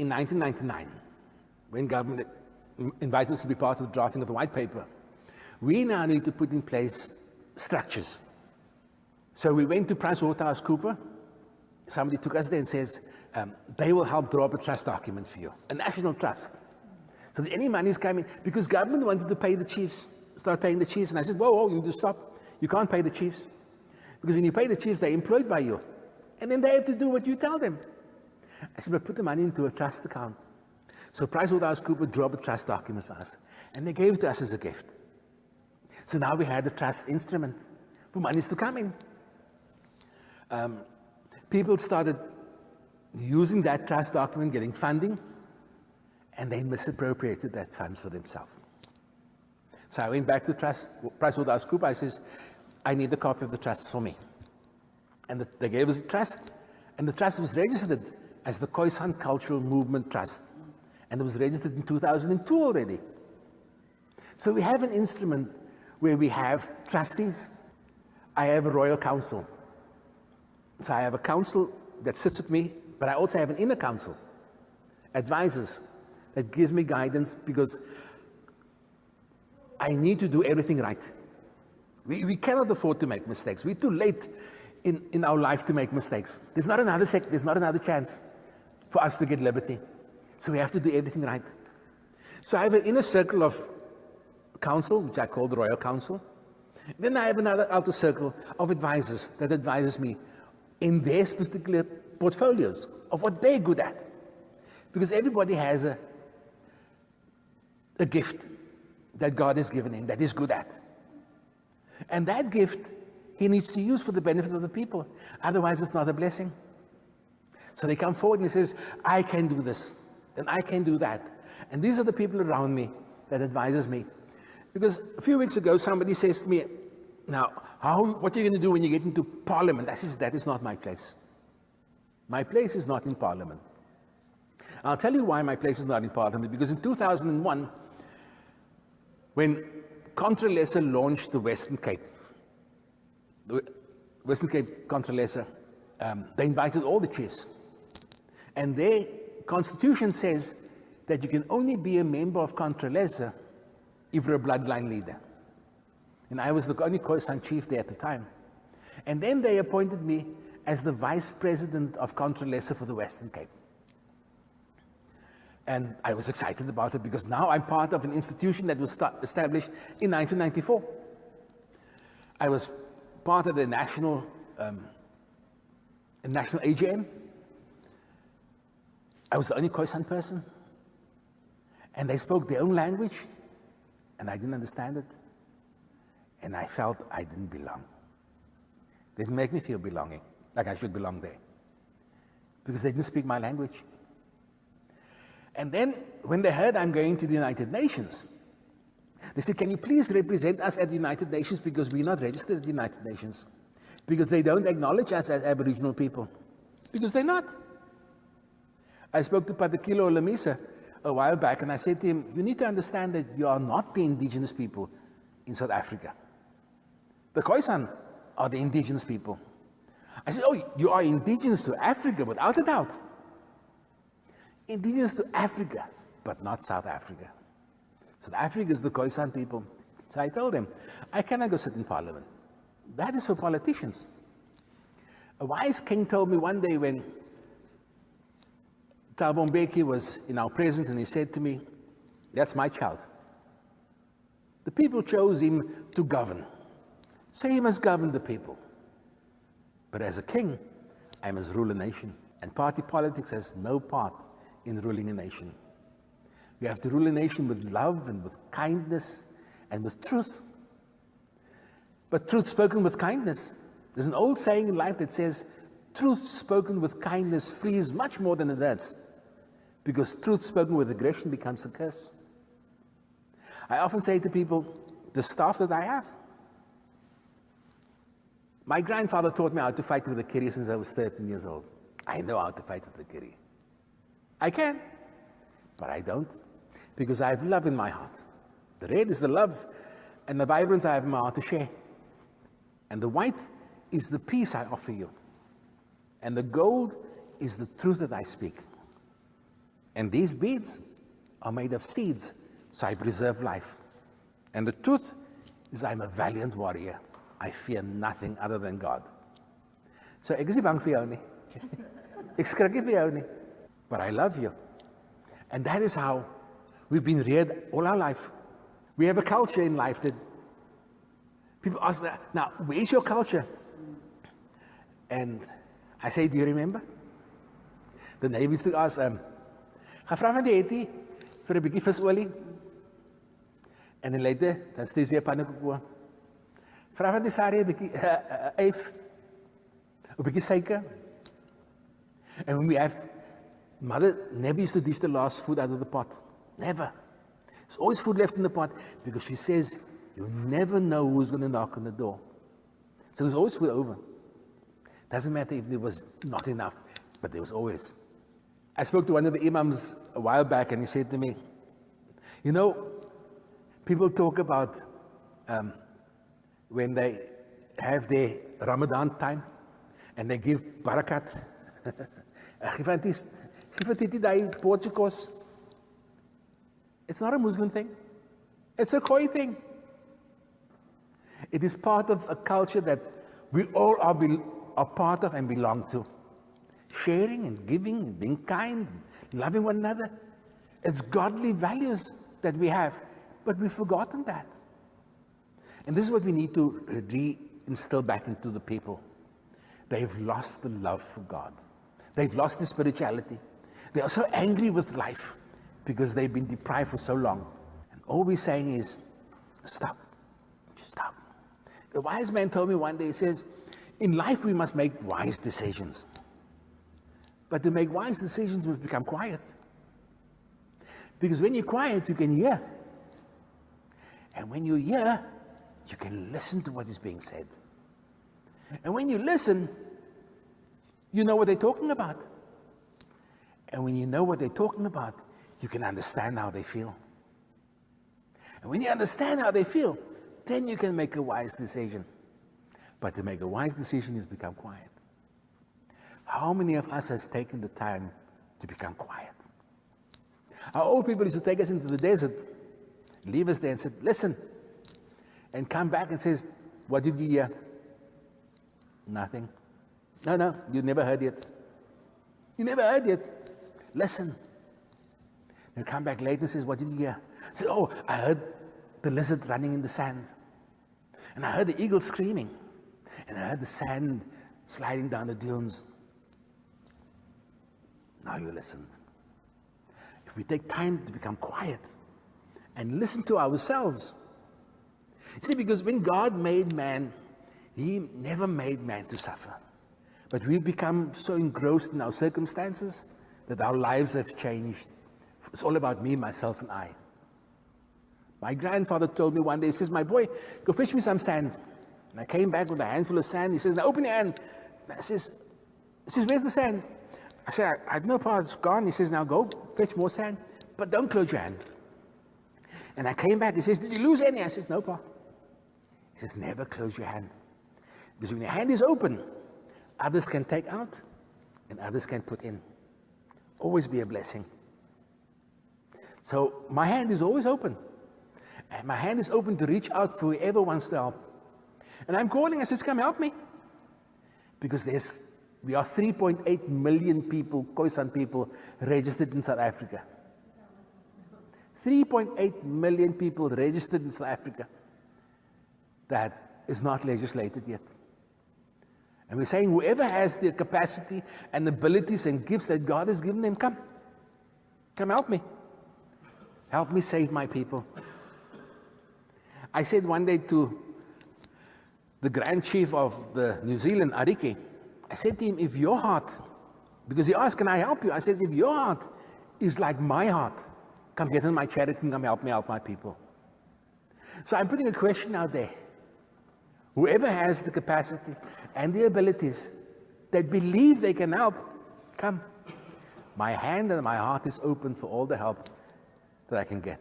in 1999, when government invited us to be part of the drafting of the white paper, we now need to put in place structures. So we went to PricewaterhouseCoopers. Somebody took us there and says, they will help draw up a trust document for you, a national trust. So that any money is coming, because government wanted to pay the chiefs, start paying the chiefs. And I said, whoa, you need to stop. You can't pay the chiefs. Because when you pay the chiefs, they're employed by you. And then they have to do what you tell them. I said, but put the money into a trust account. So PricewaterhouseCoopers drew up a trust document for us. And they gave it to us as a gift. So now we had a trust instrument for monies to come in. People started using that trust document, getting funding, and they misappropriated that funds for themselves. So I went back to PricewaterhouseCoopers. I says, I need a copy of the trust for me. And they gave us a trust, and the trust was registered as the Khoisan Cultural Movement Trust. And it was registered in 2002 already. So we have an instrument where we have trustees. I have a royal council. So I have a council that sits with me, but I also have an inner council, advisors, that gives me guidance because I need to do everything right. We cannot afford to make mistakes. We're too late in our life to make mistakes. There's not another chance for us to get liberty. So we have to do everything right. So I have an inner circle of council, which I call the Royal Council. Then I have another outer circle of advisors that advises me in their particular portfolios of what they're good at. Because everybody has a gift that God has given him that he's good at. And that gift he needs to use for the benefit of the people. Otherwise, it's not a blessing. So they come forward and he says, I can do this, and I can do that. And these are the people around me that advises me. Because a few weeks ago, somebody says to me, now, what are you going to do when you get into Parliament? I says, that is not my place. My place is not in Parliament. I'll tell you why my place is not in Parliament. Because in 2001, when Contra-Lesser launched the Western Cape, Contra-Lesser, they invited all the chiefs. And their constitution says that you can only be a member of Contra-Lesser if you're a bloodline leader. And I was the only Khoisan chief there at the time. And then they appointed me as the vice president of Contra-Lesser for the Western Cape. And I was excited about it because now I'm part of an institution that was established in 1994. I was part of the national AGM. I was the only Khoisan person. And they spoke their own language, and I didn't understand it. And I felt I didn't belong. They didn't make me feel belonging, like I should belong there, because they didn't speak my language. And then, when they heard I'm going to the United Nations, they said, can you please represent us at the United Nations because we're not registered at the United Nations, because they don't acknowledge us as Aboriginal people, because they're not. I spoke to Patakilo Lamisa a while back, and I said to him, you need to understand that you are not the indigenous people in South Africa. The Khoisan are the indigenous people. I said, oh, you are indigenous to Africa, without a doubt. Indigenous to Africa, but not South Africa. South Africa is the Khoisan people. So I told them, I cannot go sit in Parliament. That is for politicians. A wise king told me one day when Thabo Mbeki was in our presence, and he said to me, that's my child. The people chose him to govern. So he must govern the people. But as a king, I must rule a nation. And party politics has no part in ruling a nation. You have to rule a nation with love and with kindness and with truth. But truth spoken with kindness. There's an old saying in life that says, truth spoken with kindness frees much more than it hurts, because truth spoken with aggression becomes a curse. I often say to people, the staff that I have, my grandfather taught me how to fight with a kiri since I was 13 years old. I know how to fight with a kiri. I can, but I don't, because I have love in my heart. The red is the love and the vibrance I have in my heart to share. And the white is the peace I offer you. And the gold is the truth that I speak. And these beads are made of seeds, so I preserve life. And the truth is I'm a valiant warrior. I fear nothing other than God. So ek is nie bang vir jou nie. Ek skrik nie vir jou nie. But I love you. And that is how we've been reared all our life. We have a culture in life that people ask, now, where's your culture? And I say, do you remember? The neighbors to ask, ga vra van die Hetty vir 'n bietjie visolie. En dan later, dan steeds jy pannekoek. Vra van die Sarah 'n bietjie eif. 'n bietjie suiker. And when we have, mother never used to dish the last food out of the pot. Never. There's always food left in the pot because she says, you never know who's going to knock on the door. So there's always food over. Doesn't matter if there was not enough, but there was always. I spoke to one of the imams a while back and he said to me, you know, people talk about when they have their Ramadan time and they give barakat. It's not a Muslim thing. It's a Khoi thing. It is part of a culture that we all are part of and belong to. Sharing and giving and being kind, and loving one another. It's godly values that we have, but we've forgotten that. And this is what we need to reinstill back into the people. They've lost the love for God. They've lost the spirituality. They are so angry with life because they've been deprived for so long. And all we're saying is, stop. Just stop. The wise man told me one day, he says, in life we must make wise decisions. But to make wise decisions, we must become quiet. Because when you're quiet, you can hear. And when you hear, you can listen to what is being said. And when you listen, you know what they're talking about. And when you know what they're talking about, you can understand how they feel. And when you understand how they feel, then you can make a wise decision. But to make a wise decision is become quiet. How many of us has taken the time to become quiet? Our old people used to take us into the desert, leave us there and said, listen, and come back and says, what did you hear? Nothing. No, you never heard it. You never heard it. Listen. And come back later and says, what did you hear? I said, oh, I heard the lizard running in the sand. And I heard the eagle screaming. And I heard the sand sliding down the dunes. Now you listened. If we take time to become quiet and listen to ourselves. You see, because when God made man, he never made man to suffer. But we've become so engrossed in our circumstances that our lives have changed. It's all about me, myself, and I. My grandfather told me one day, he says, my boy, go fetch me some sand. And I came back with a handful of sand. He says, now open your hand. And I says, where's the sand? I said, I have no part, it's gone. He says, now go fetch more sand, but don't close your hand. And I came back, he says, did you lose any? I says, no, Pa. He says, never close your hand. Because when your hand is open, others can take out and others can put in. Always be a blessing. So my hand is always open. And my hand is open to reach out for whoever wants to help. And I'm calling, I says, come help me. Because we are 3.8 million people, Khoisan people, registered in South Africa. 3.8 million people registered in South Africa. That is not legislated yet. And we're saying whoever has the capacity and abilities and gifts that God has given them, come. Come help me. Help me save my people. I said one day to the Grand Chief of the New Zealand, Ariki, I said to him, if your heart, because he asked, can I help you? I said, if your heart is like my heart, come get in my charity and come help me help my people. So I'm putting a question out there. Whoever has the capacity and the abilities that believe they can help, come. My hand and my heart is open for all the help that I can get.